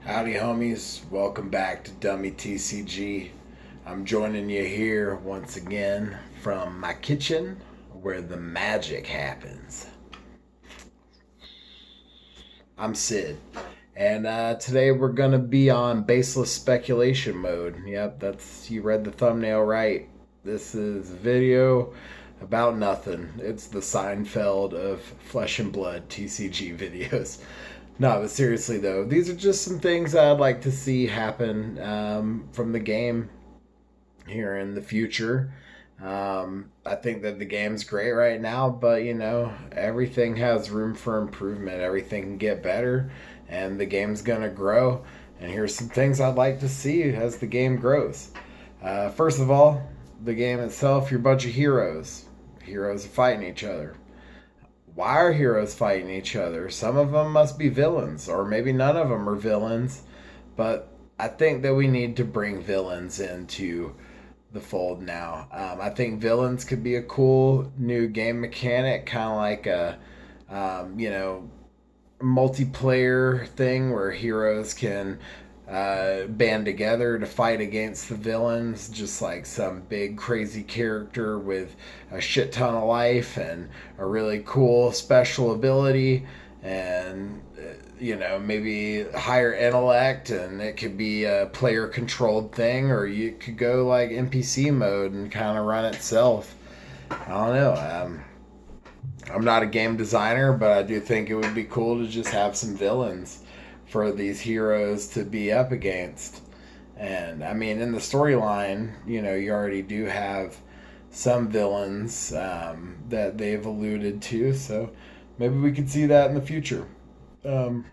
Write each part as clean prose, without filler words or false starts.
Howdy, homies. Welcome back to Dummy TCG. I'm joining you here once again from my kitchen where the magic happens. I'm Sid, and today we're going to be on baseless speculation mode. Yep, you read the thumbnail right. This is a video about nothing. It's the Seinfeld of Flesh and Blood TCG videos. No, but seriously though, these are just some things I'd like to see happen from the game here in the future. I think that the game's great right now, but everything has room for improvement. Everything can get better, and the game's gonna grow. And here's some things I'd like to see as the game grows. First of all, the game itself, you're a bunch of heroes. Heroes are fighting each other. Why are heroes fighting each other? Some of them must be villains, or maybe none of them are villains. But I think that we need to bring villains into the fold now. I think villains could be a cool new game mechanic, kind of like a, multiplayer thing where heroes can band together to fight against the villains, just like some big crazy character with a shit ton of life and a really cool special ability and maybe higher intellect, and it could be a player controlled thing, or you could go like NPC mode and kind of run itself. I don't know. I'm not a game designer, but I do think it would be cool to just have some villains for these heroes to be up against. And I mean, in the storyline, you already do have some villains that they've alluded to, so maybe we could see that in the future. Um,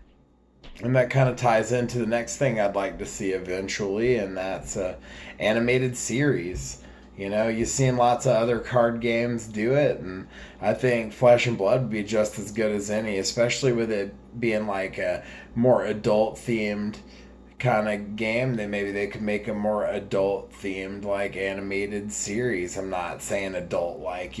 and that kind of ties into the next thing I'd like to see eventually, and that's a animated series. You've seen lots of other card games do it, and I think Flesh and Blood would be just as good as any, especially with it being like a more adult themed kind of game. Then maybe they could make a more adult themed like animated series. I'm not saying adult like,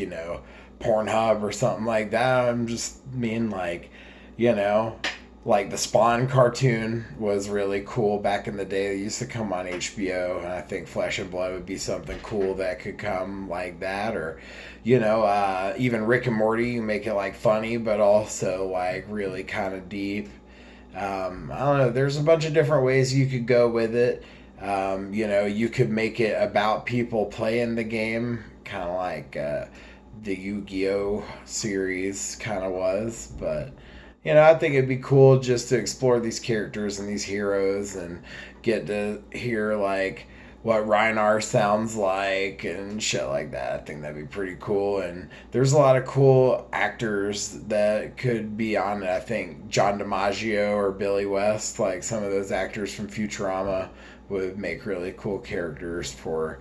Pornhub or something like that. I'm just mean like, you know, like the Spawn cartoon was really cool back in the day. It used to come on HBO, and I think Flesh and Blood would be something cool that could come like that. Or, even Rick and Morty, you make it like funny, but also like really kind of deep. I don't know. There's a bunch of different ways you could go with it. You could make it about people playing the game, kind of like the Yu-Gi-Oh series kind of was, but I think it'd be cool just to explore these characters and these heroes and get to hear like what Reinar sounds like and shit like that. I think that'd be pretty cool. And there's a lot of cool actors that could be on it. I think John DiMaggio or Billy West, like some of those actors from Futurama, would make really cool characters for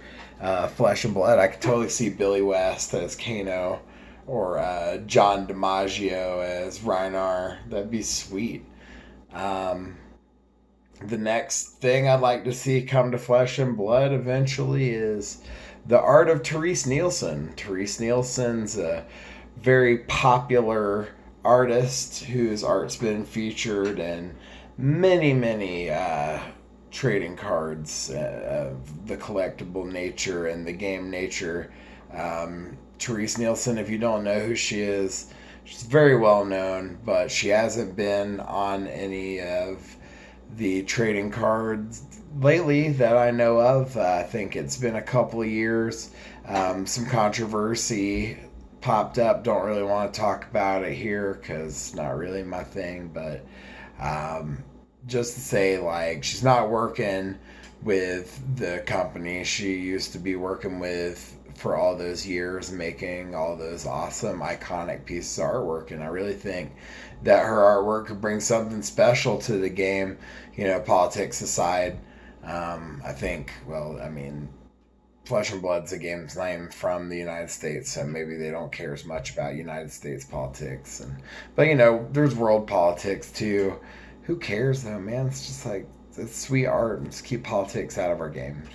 Flesh and Blood. I could totally see Billy West as Kano or John DiMaggio as Reinar. That'd be sweet. Um, the next thing I'd like to see come to Flesh and Blood eventually is the art of Therese Nielsen. Therese Nielsen's a very popular artist whose art's been featured in many, many trading cards of the collectible nature and the game nature. Therese Nielsen, if you don't know who she is, she's very well known, but she hasn't been on any of the trading cards lately that I know of. I think it's been a couple of years. Some controversy popped up. Don't really want to talk about it here because it's not really my thing, but just to say, like, she's not working with the company she used to be working with for all those years, making all those awesome iconic pieces of artwork. And I really think that her artwork could bring something special to the game, politics aside. I think, well, I mean, Flesh and Blood's a game's name from the United States, so maybe they don't care as much about United States politics. But there's world politics too. Who cares though, man? It's just like, it's sweet art, and just keep politics out of our games.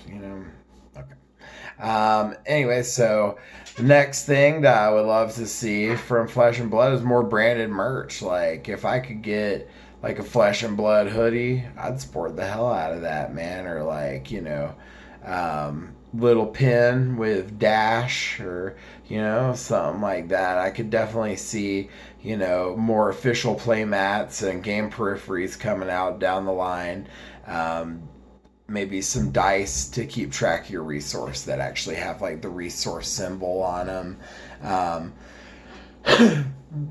Okay. Anyway, so the next thing that I would love to see from Flesh and Blood is more branded merch. Like, if I could get like a Flesh and Blood hoodie, I'd sport the hell out of that, man. Or like, little pin with dash, or something like that. I could definitely see more official play mats and game peripheries coming out down the line. Maybe some dice to keep track of your resource that actually have like the resource symbol on them.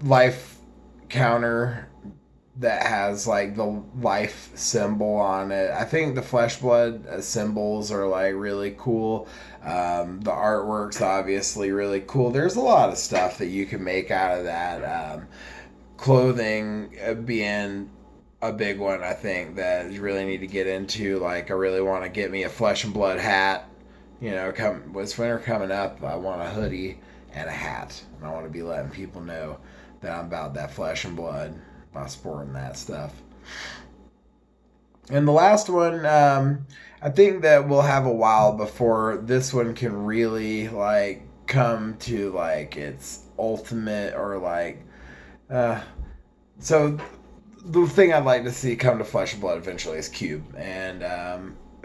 Life counter that has like the life symbol on it. I think the flesh blood symbols are like really cool. The artwork's obviously really cool. There's a lot of stuff that you can make out of that. Clothing being a big one, I think, that you really need to get into. Like, I really want to get me a Flesh and Blood hat. With winter coming up, I want a hoodie and a hat. And I want to be letting people know that I'm about that flesh and blood by sporting that stuff. And the last one, I think that we'll have a while before this one can really like come to like its ultimate, or like so the thing I'd like to see come to Flesh and Blood eventually is Cube. And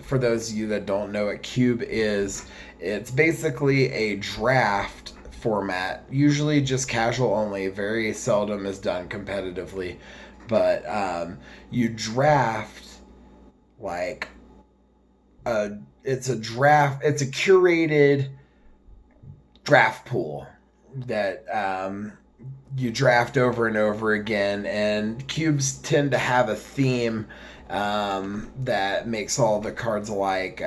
for those of you that don't know what Cube is, it's basically a draft format, usually just casual only, very seldom is done competitively. But you draft like it's a curated draft pool that you draft over and over again, and cubes tend to have a theme that makes all the cards alike,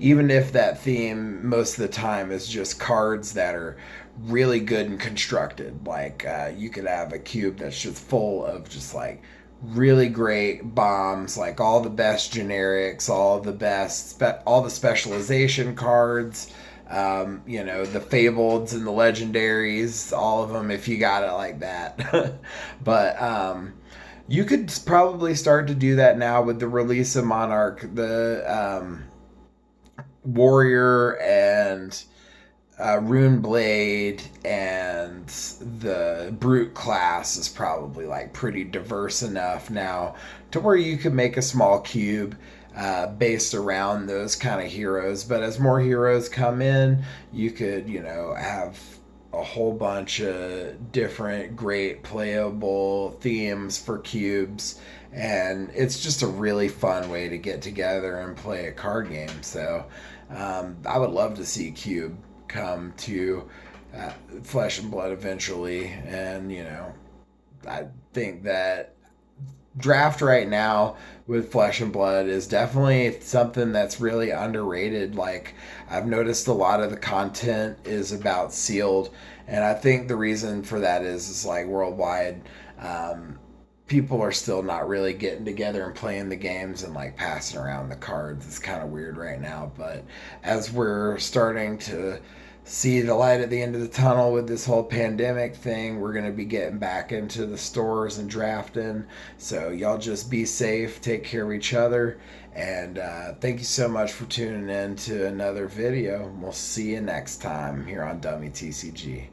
even if that theme most of the time is just cards that are really good and constructed. Like you could have a cube that's just full of just like really great bombs, like all the best generics, all the specialization cards, the fableds and the legendaries, all of them, if you got it like that. But you could probably start to do that now with the release of Monarch. The Warrior and Rune Blade and the Brute class is probably like pretty diverse enough now to where you could make a small cube based around those kind of heroes. But as more heroes come in, you could, have a whole bunch of different great playable themes for cubes. And it's just a really fun way to get together and play a card game. So I would love to see Cube come to Flesh and Blood eventually. And, I think that draft right now with Flesh and Blood is definitely something that's really underrated. Like, I've noticed a lot of the content is about sealed, and I think the reason for that is like worldwide, people are still not really getting together and playing the games and like passing around the cards. It's kind of weird right now, but as we're starting to see the light at the end of the tunnel with this whole pandemic thing, we're going to be getting back into the stores and drafting. So y'all just be safe, take care of each other, and thank you so much for tuning in to another video. We'll see you next time here on Dummy TCG.